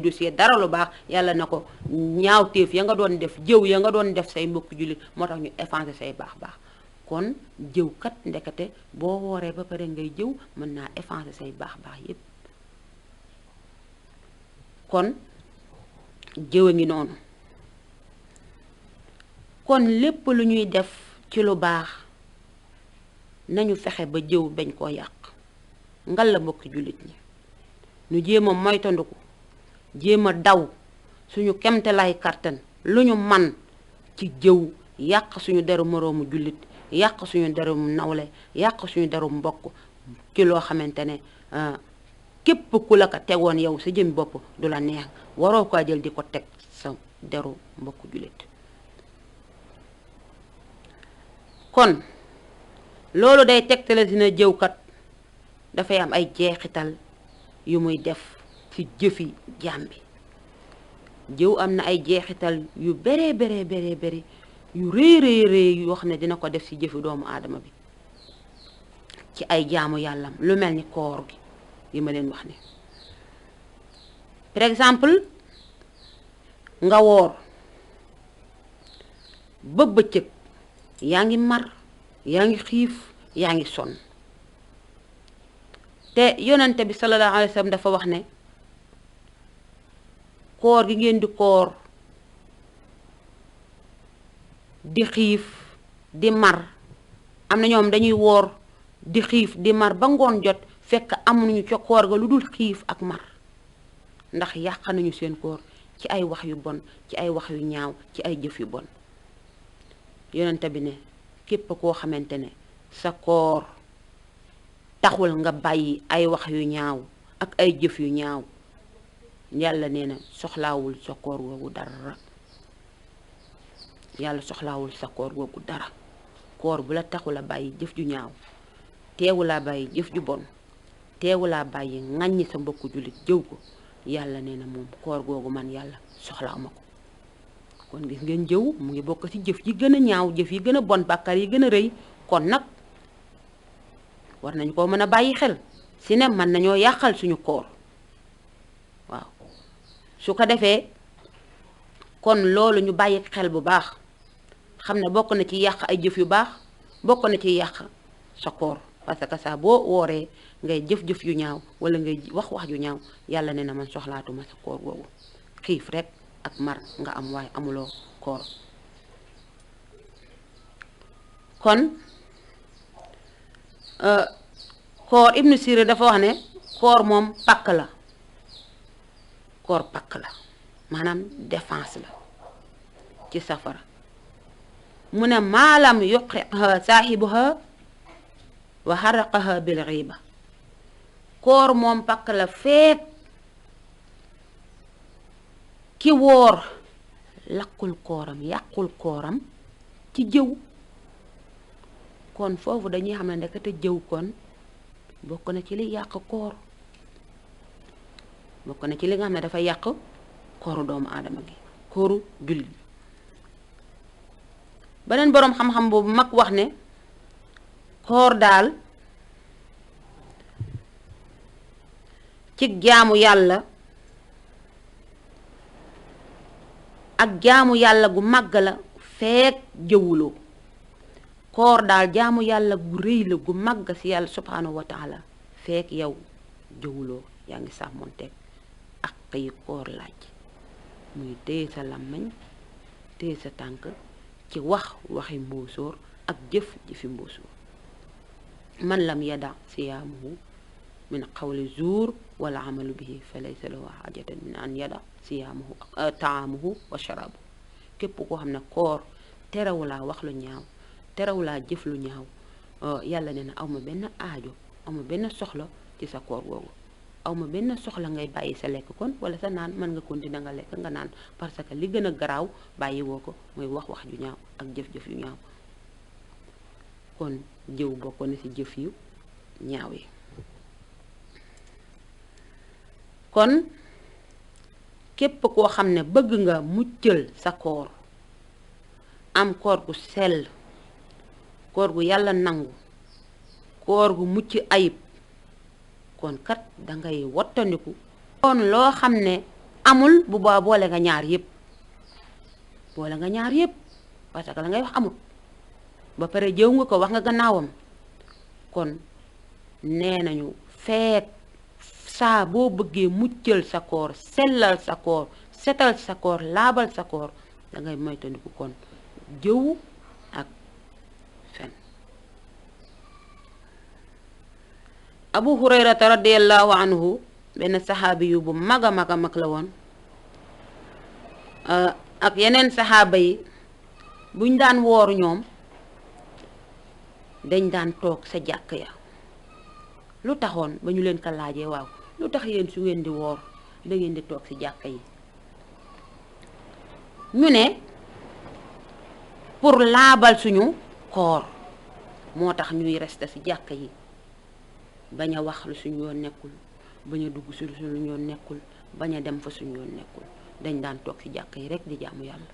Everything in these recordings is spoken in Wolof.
dossier dara lu baax yàlla na ko ñaawteef ya nga doon def jëw ya nga doon def say mbokk jullit moo tax ñu effacer say baax kon jëw kat ndekete boo wooree ba pare ngay jëw mën naa effacer say baax yépp kon jëw a ngi noonu kon lépp lu ñuy def ci lu baax nañu fexe ba jëw bañ koo yàq ngal la mbokki jullit ñi ñu jéem a moytandiku jéem a daw suñu kemte lay kartan lu ñu man ci jëw yàq suñu deru moroomu jullit yàq suñu deru nawle yàq suñu deru mbokk ci loo xamante ne képp ku la ko tegoon yow sa jëm bopp du la neex waroo ko jël di ko teg sa deru mbokku jullit kon loolu day tegtale dina jëwkat dafay am ay jeexital yu muy def ci jëfi jaam bi jëw am na ay jeexital yu bere yu rëy yoo xam ne dina ko def ci jëfi doomu aadama bi ci ay jaamu yàllam lu mel ni koor gi yi ma leen wax ni par exemple nga woor ba bëccëg yaa ngi mar yaa ngi xiif yaa ngi sonn te yonente bi sallallahu alayhi wa sallam dafa wax ne koor gi ngeen di koor di xiif di mar am na ñoom dañuy woor di xiif di mar ba ngoon jot fekk amuñu ca koor ga lu dul xiif ak mar ndax yàq nañu seen koor ci ay wax yu bon ci ay wax yu ñaaw ci ay jëf yu bon yonente bi ne képp koo xamante ne sa koor taxul nga bàyyi ay wax yu ñaaw ak ay jëf yu ñaaw yàlla nee na soxlaawul sa koor googu dara yàlla soxlaawul sa koor googu dara koor bu la taxul a bàyyi jëf ju ñaaw teewu laa bàyyi jëf ju bon teewu laa bàyyi ŋàññi sa mbokku jullit jëw ko yàlla nee na moom koor googu man yàlla soxlaaw ma ko kon gis ngeen jëw mu ngi bokk ci jëf yi gën a ñaaw jëf yi gën a bon bàkkaar yi gën a rëy kon nag war nañu ko mën a bàyyi xel si ne mën nañoo yàqal suñu koor waaw su ko defee kon loolu ñu bàyyi xel bu baax xam ne bokk na ci yàq ay jëf yu baax bokk na ci yàq sa koor parce que ça boo wooree ngay jëf-jëf yu ñaaw wala ngay wax yu ñaaw yàlla ne na man soxlaatuma sa koor googu xiif rek ak mar nga am waaye amuloo koor kon koor Ibnu Sirin dafa wax ne koor moom pakk la koor pakk la maanaam défense la ci safara mu ne maalam yuqri saahibuha wa haraqaha bil ghiba koor moom pakk la feek ki woor lakkul kooram yàqul kooram ci jëw kon foofu dañuy xam ne ndekete jëw kon bokk na ci li yàq koor bokk na ci li nga xam ne dafa yàq kooru doomu aadama gi kooru jullit bi beneen boroom xam-xam boobu mag wax ne koor daal ci jaamu yàlla ak jaamu yàlla gu màgg la feek jëwuloo koor daal jaamu yàlla gu rëy la gu màgg ci yàlla subhanahu wa taala feek yow jëwuloo yaa ngi sàmmonteeg ak yi koor laaj muy téye sa làmmiñ téye sa tànk ci waxi mbóosóor ak jëfi mbóosóor man lam yada siyaamuhu min qawli zuur wala amalu bihi fa laysa lahu hajatan min an yada siyaamuhu taamuhu wa sharabu képp koo xam ne koor terewulaa wax lu ñaaw terewulaa jëf lu ñaaw yàlla ne na awma benn aajo awma benn soxla ci sa koor googu awma benn soxla ngay bàyyi sa lekk kon wala sa naan mën nga continuer nga lekk nga naan parce que li gën a garaaw bàyyi woo ko mooy wax ju ñaaw ak jëf yu ñaaw kon jëw bokk na ci jëf yu ñaaw yi kon képp koo xam ne bëgg nga muccal sa koor am koor gu sell koor gu yàlla nangu koor gu mucc ayib kon kat dangay wattandiku kon loo xam ne amul bu ba boole nga ñaar yépp boole nga ñaar yépp parce que la ngay wax amul ba pare jëw nga ko wax nga gannaawam kon nee nañu feek saa boo bëggee muccal sa koor sellal sa koor setal sa koor laabal sa koor da ngay moytandiku kon jëw ak fen Abu Hurayrata radiyallahu anhu benn saxaabi yu bu mag a mag la woon ak yeneen saxaaba yi buñ daan woor ñoom dañ daan toog sa jàkk ya lu taxoon ba ñu leen ko laajee waaw lu tax yéen su ngeen di woor da ngeen di toog ci jàkk yi ñu ne pour laabal suñu koor moo tax ñuy rester ci jàkk yi bañ a wax lu suñu yoon nekkul bañ a dugg ci lu suñu yoon nekkul bañ a dem fa suñu yoon nekkul dañ daan toog ci jàkk yi rekk di jaamu yàlla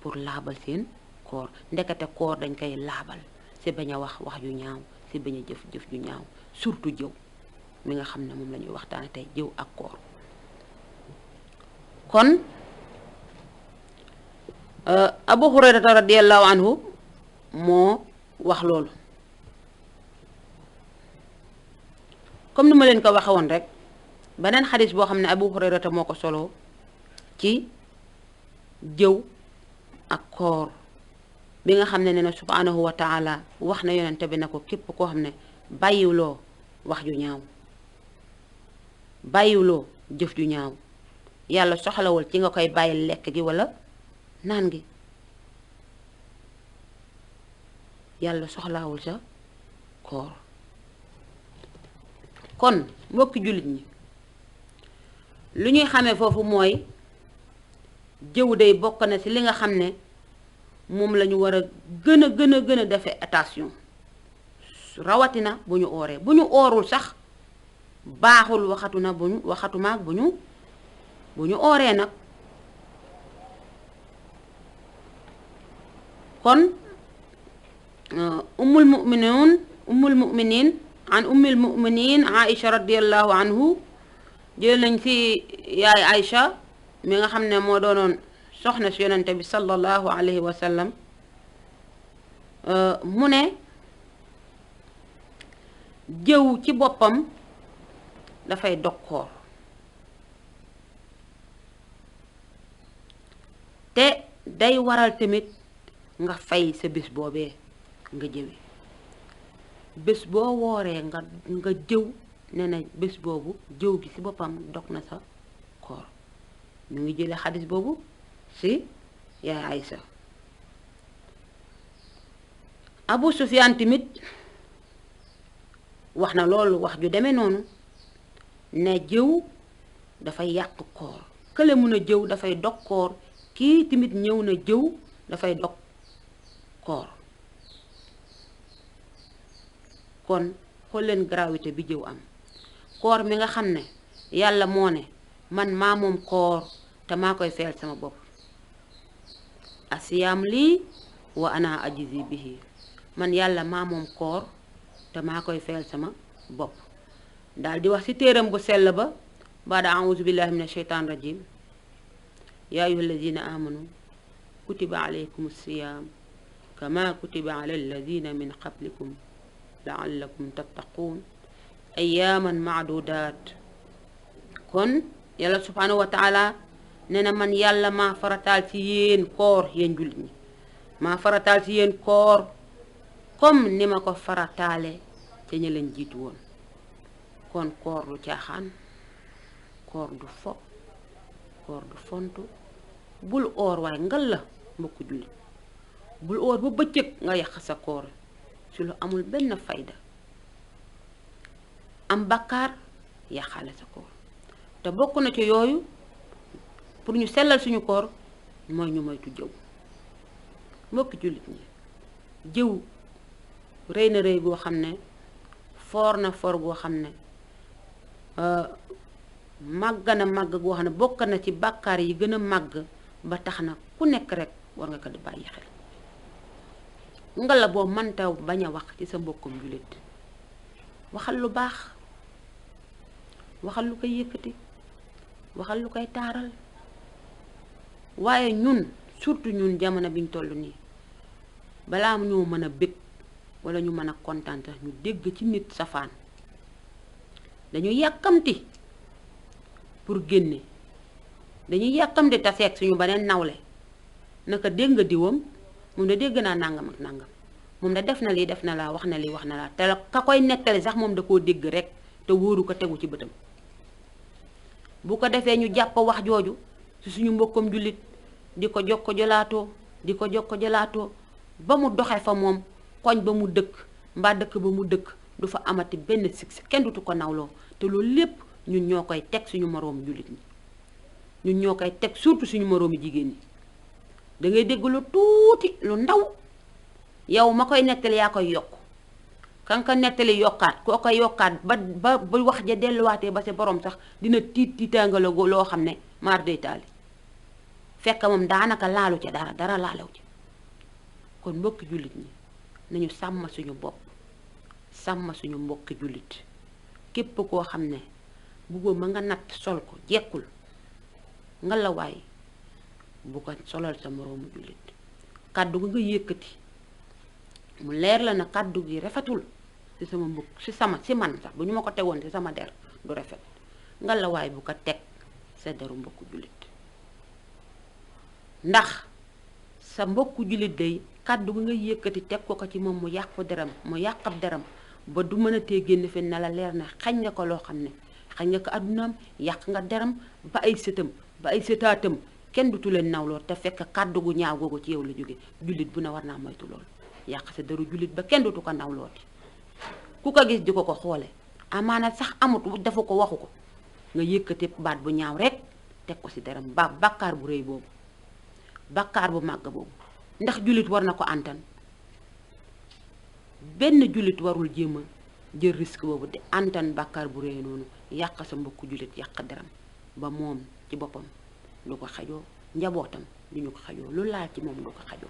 pour laabal seen koor ndekete koor dañ koy laabal ci bañ a wax wax yu ñaaw ci bañ a jëf ju ñaaw surtout jëw mi nga xam ne moom la ñuy waxtaane tey jëw ak koor kon Abu Hurayrata radiyallahu anhu moo wax loolu comme ni ma leen ko waxe woon rek beneen xadis boo xam ne Abu Hurayrata moo ko solo ci jëw ak koor bi nga xam ne nee na subhanahu wa taala wax na yonente bi ne ko képp koo xam ne bàyyiwuloo wax ju ñaaw bàyyiwuloo jëf ju ñaaw yàlla soxlawul ci nga koy bàyyi lekk gi wala naan gi yàlla soxlawul sa koor kon mbokki jullit ñi lu ñuy xamee foofu mooy jëw day bokk na ci li nga xam ne moom la ñu war a gën a defee attention rawatina bu ñu ooree bu ñu oorul sax baaxul waxatumaak bu ñu ooree nag kon ummul muminin an ummil muminin Aïcha radiyallahu anhu jël nañ ci yaay Aïcha mi nga xam ne moo doonoon soxna si yonente bi sallallahu alayhi wa sallam mu ne jëw ci boppam dafay dog koor te day waral tamit nga fay sa bés boobee nga jëwee bés boo wooree nga jëw nee na bés boobu jëw gi ci boppam dog na sa koor ñu ngi jële xadis boobu ci yaay Aysa Abu Sufyaan tamit wax na loolu wax ju demee noonu ne jëw dafay yàq koor kële mun a jëw dafay dog koor kii tamit ñëw na jëw dafay dog koor kon xool leen gravité bi jëw am koor mi nga xam ne yàlla moo ne man maa moom koor te maa koy feyal sama bopp asiyaam lii wa ana ajizi bihi man yàlla maa moom koor te maa koy feyal sama bopp daal di wax ci téeram bu sell ba baada auzu billahi min asheytaan rajim yaa ayyuha alladina amanu kutiba alaykum siyam kama kutiba ala alladina min qablikum laallakum tattaquun ayaaman maadudaat kon yàlla subhanahu wa taala nee na man yàlla maa farataal ci yéen koor yéen jullit ñi maa farataal ci yéen koor comme ni ma ko farataale ca ña leen jiitu woon kon koor du caaxaan koor du fo koor du fontu bul oor waaye ngal la mbokku jullit bul oor ba bëccëg nga yàq sa koor ci lu amul benn fayda am bakkaar yàqaale sa koor te bokk na ci yooyu pour ñu sellal suñu koor mooy ñu moytu jëw mbokki jullit ñi jëw rëy na rëy goo xam ne foor na foor goo xam ne màgg na màgg goo xam ne bokk na ci bàkkaar yi gën a màgg ba tax na ku nekk rek war nga ko di bàyyi xel nga la boo mënta bañ a wax ci sa mbokkum jullit waxal lu baax waxal lu koy yëkkati waxal lu koy taaral. waaye ñun surtout ñun jamono biñ toll nii balaa ñoo mën a bég wala ñu mën a kontaan ñu dégg ci nit safaan dañu yàkkamti pour génne, dañuy yàkkamti taseeg suñu beneen nawle naka dégg nga diwam moom da dégg naa nangam ak nangam moom da def na lii def na laa wax na lii wax na laa te ka koy nettali sax moom da koo dégg rek te wóoru ko tegu ci bëtam. bu ko defee ñu jàpp wax jooju ci suñu mbokkam jullit di ko jokko jolaatoo ba mu doxe fa moom koñ ba mu dëkk mbaa dëkk ba mu dëkk du fa amati benn succès kenn dutu ko nawloo te loolu lépp ñun ñoo koy teg suñu moroomu jullit ñi ñun ñoo koy teg surtout suñu moroomu jigéen ñi. da ngay dégg lu tuuti lu ndaw yow ma koy nettali yaa koy yokk kan ka nettali yokkaat koo koy yokkaat ba wax ja delluwaatee ba sa borom sax dina tiitaangala loo xam ne maar day taali fekk moom daanaka laalu ca dara laalew ca. kon mbokki jullit ñi nañu sàmm suñu bopp sàmm suñu mbokki jullit képp koo xam ne buggo ma nga natt sol ko jekkul nga la waay bu ko solal sa moroomu jullit. kàddu gi nga yëkkati mu leer la na kàddu gi rafetul ci sama mbokk ci man sax bu ñu ma ko tegoon ci sama der du rafet nga la waay bu ko teg sa deru mbokku jullit. ndax sa mbokku jullit day kàddu gi nga yëkkati teg ko ci moom mu yàqu deram mu yàqab deram ba du mën a tee génn fi na la leer na xañ nga ko loo xam ne xañ nga ko addunaam yàq nga deram ba ay sëtam ba ay sëtaatam kenn dutu leen nawloo te fekk kàddu gu ñaaw googu ci yow la jóge. jullit bu ne war naa moytu loolu yàq sa deru jullit ba kenn dutu ko nawlooti ku ko gis di ko xoole amaana sax amut defu ko waxu ko nga yëkkati baat bu ñaaw rek teg ko ci deram bàkkaar bu rëy boobu bàkkaar bu màgg boobu ndax jullit war na ko antan. benn jullit warul jéem a jël risque boobu di antan bàkkaar bu rëy noonu yàq sa mbokku jullit yàq deram ba moom ci boppam du ko xajoo njabootam du ñu ko xajoo lu laal ci moom du ko xajoo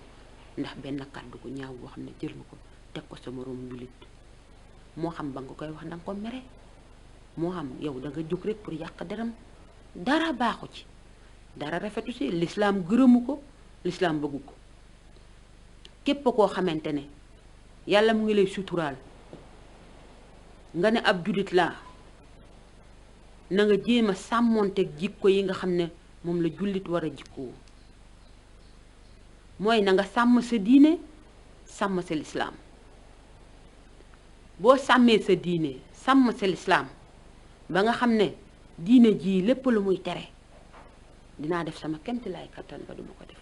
ndax benn kàddu gu ñaaw boo xam ne jël nga ko teg ko sa moroom jullit. moo xam ba nga koy wax danga ko mere moo xam yow da nga jóg rek pour yàq deram dara baaxu ci dara rafetu ci lislaam gërëmu ko lislaam bëggu ko. képp koo xamante ne yàlla mu ngi lay suturaal nga ne ab jullit laa na nga jéem a sàmmonteeg jikko yi nga xam ne moom la jullit war a jikkoo mooy na nga sàmm sa diine sàmm sa lislaam. boo sàmmee sa diine sàmm sa lislaam ba nga xam ne diine jii lépp lu muy tere dinaa def sama kemti laay kattan ba duma ko def.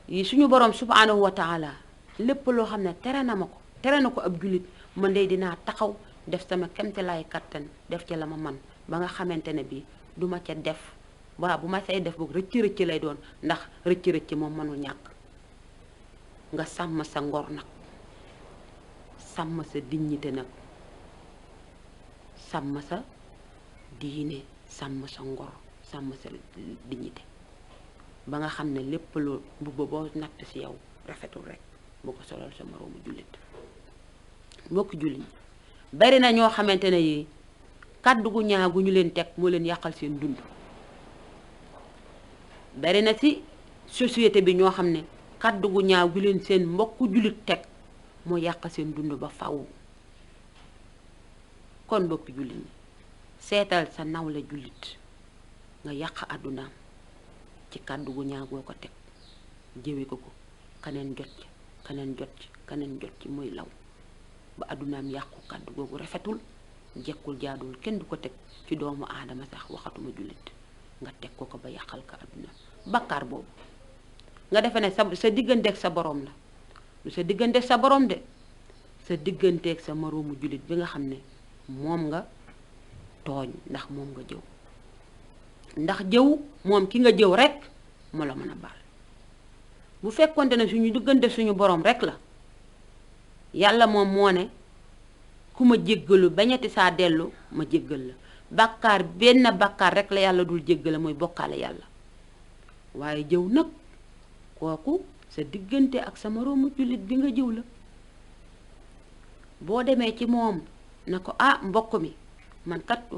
yi suñu borom subhanahu wa taala lépp loo xam ne tere na ma ko tere na ko ab jullit man de dinaa taxaw def sama kemti laay kattan def ci la ma man ba nga xamante ne bi duma ca def waaw bu ma say def boog rëcc lay doon ndax rëcc moom mënul ñàkk. nga sàmm sa ngor nag sàmm sa dignité nag sàmm sa diine sàmm sa ngor sàmm sa dignité ba nga xam ne lépp lu mbubb boo natt ci yow rafetul rek boo ko solal sa moroomu jullit. mbokki jullit bari na ñoo xamante ne yi kàddu gu ñaaw gu ñu leen teg moo leen yàqal seen dund. bari na ci société bi ñoo xam ne kàddu gu ñaaw gu leen seen mbokku jullit teg moo yàq seen dund ba faw. kon mbokki jullit ñi seetal sa nawle jullit nga yàq àddunaam ci kàddu gu ñaaw goo ko teg jëwe ko kaneen jot ci kaneen jot ci muy law ba àddunaam yàqu. kàddu googu rafetul jekkul jaaduwul kenn du ko teg ci doomu aadama sax waxatuma jullit nga teg ko ba yàqal ko àddunaam. bakkaar boobu nga defe ne sa digganteeg sa borom la lu sa digganteeg sa borom de sa digganteeg sa moroomu jullit bi nga xam ne moom nga tooñ ndax moom nga jëw. ndax jëw moom ki nga jëw rek moo la mën a baal. bu fekkonte ne suñu diggante suñu borom rek la yàlla moom moo ne ku ma jéggalu bañati saa dellu ma jéggal la. bàkkaar benn bàkkaar rek la yàlla dul jéggale mooy bokkaale yàlla. waaye jëw nag kooku sa diggante ak sa moroomu jullit bi nga jëw la. boo demee ci moom na ko mbokk mi man kat